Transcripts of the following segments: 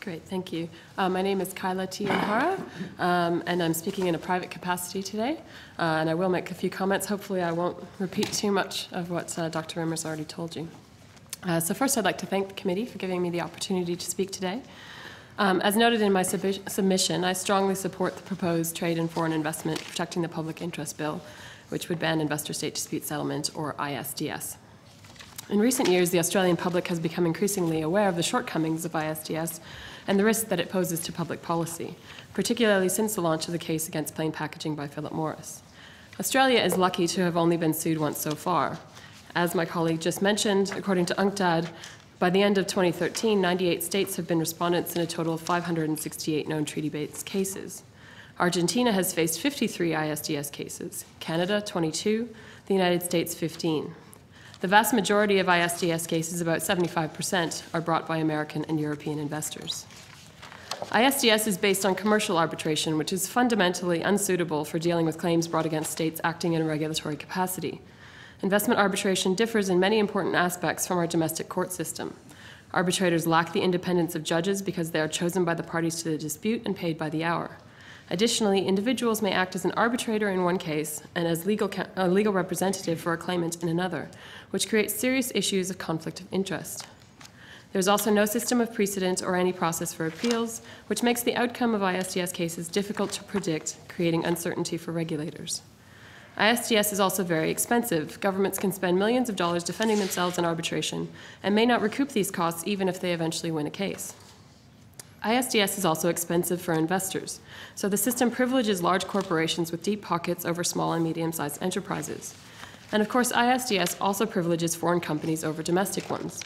Great, thank you. My name is Kyla Tienhaara, and I'm speaking in a private capacity today. And I will make a few comments. Hopefully I won't repeat too much of what Dr. Rimmer's already told you. So first I'd like to thank the committee for giving me the opportunity to speak today. As noted in my submission, I strongly support the proposed Trade and Foreign Investment Protecting the Public Interest Bill, which would ban investor-state dispute settlement, or ISDS. In recent years, the Australian public has become increasingly aware of the shortcomings of ISDS and the risks that it poses to public policy, particularly since the launch of the case against plain packaging by Philip Morris. Australia is lucky to have only been sued once so far. As my colleague just mentioned, according to UNCTAD, by the end of 2013, 98 states have been respondents in a total of 568 known treaty-based cases. Argentina has faced 53 ISDS cases, Canada 22, the United States 15. The vast majority of ISDS cases, about 75%, are brought by American and European investors. ISDS is based on commercial arbitration, which is fundamentally unsuitable for dealing with claims brought against states acting in a regulatory capacity. Investment arbitration differs in many important aspects from our domestic court system. Arbitrators lack the independence of judges because they are chosen by the parties to the dispute and paid by the hour. Additionally, individuals may act as an arbitrator in one case and as a legal representative for a claimant in another, which creates serious issues of conflict of interest. There is also no system of precedent or any process for appeals, which makes the outcome of ISDS cases difficult to predict, creating uncertainty for regulators. ISDS is also very expensive. Governments can spend millions of dollars defending themselves in arbitration and may not recoup these costs even if they eventually win a case. ISDS is also expensive for investors, so the system privileges large corporations with deep pockets over small and medium-sized enterprises. And of course, ISDS also privileges foreign companies over domestic ones,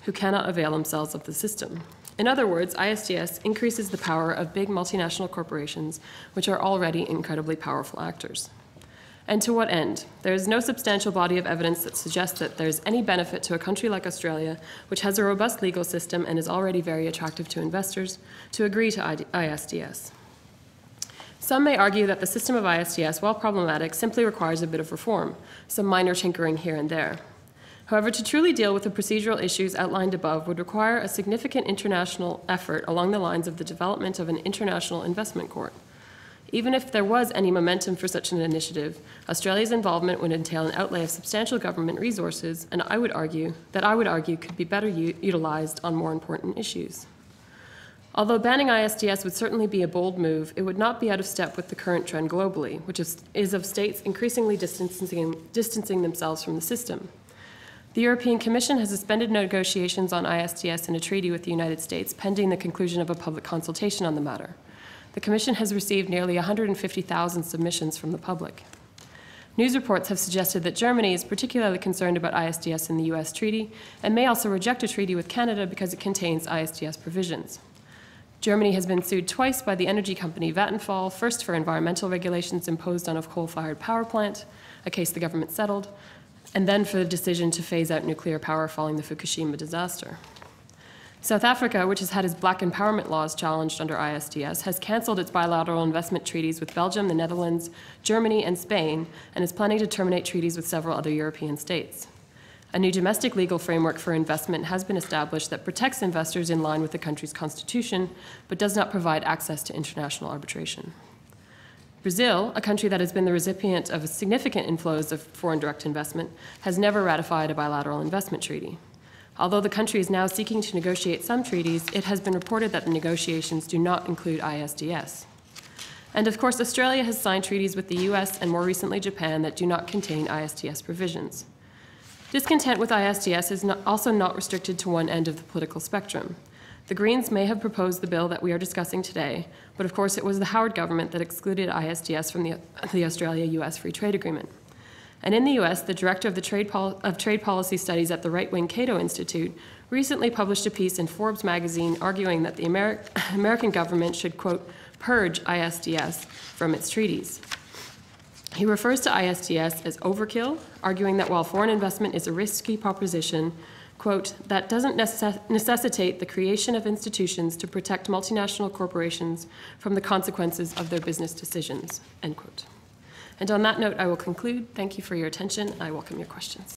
who cannot avail themselves of the system. In other words, ISDS increases the power of big multinational corporations, which are already incredibly powerful actors. And to what end? There is no substantial body of evidence that suggests that there is any benefit to a country like Australia, which has a robust legal system and is already very attractive to investors, to agree to ISDS. Some may argue that the system of ISDS, while problematic, simply requires a bit of reform, some minor tinkering here and there. However, to truly deal with the procedural issues outlined above would require a significant international effort along the lines of the development of an international investment court. Even if there was any momentum for such an initiative, Australia's involvement would entail an outlay of substantial government resources, and I would argue could be better utilized on more important issues. Although banning ISDS would certainly be a bold move, it would not be out of step with the current trend globally, which is of states increasingly distancing themselves from the system. The European Commission has suspended negotiations on ISDS in a treaty with the United States pending the conclusion of a public consultation on the matter. The Commission has received nearly 150,000 submissions from the public. News reports have suggested that Germany is particularly concerned about ISDS in the US treaty and may also reject a treaty with Canada because it contains ISDS provisions. Germany has been sued twice by the energy company Vattenfall, first for environmental regulations imposed on a coal-fired power plant, a case the government settled, and then for the decision to phase out nuclear power following the Fukushima disaster. South Africa, which has had its black empowerment laws challenged under ISDS, has cancelled its bilateral investment treaties with Belgium, the Netherlands, Germany, and Spain, and is planning to terminate treaties with several other European states. A new domestic legal framework for investment has been established that protects investors in line with the country's constitution, but does not provide access to international arbitration. Brazil, a country that has been the recipient of significant inflows of foreign direct investment, has never ratified a bilateral investment treaty. Although the country is now seeking to negotiate some treaties, it has been reported that the negotiations do not include ISDS. And of course, Australia has signed treaties with the US and more recently Japan that do not contain ISDS provisions. Discontent with ISDS is also not restricted to one end of the political spectrum. The Greens may have proposed the bill that we are discussing today, but of course it was the Howard government that excluded ISDS from the Australia-US Free Trade Agreement. And in the US, the director of Trade Policy Studies at the right-wing Cato Institute recently published a piece in Forbes magazine arguing that the American government should, quote, purge ISDS from its treaties. He refers to ISDS as overkill, arguing that while foreign investment is a risky proposition, quote, that doesn't necessitate the creation of institutions to protect multinational corporations from the consequences of their business decisions, end quote. And on that note, I will conclude. Thank you for your attention. I welcome your questions.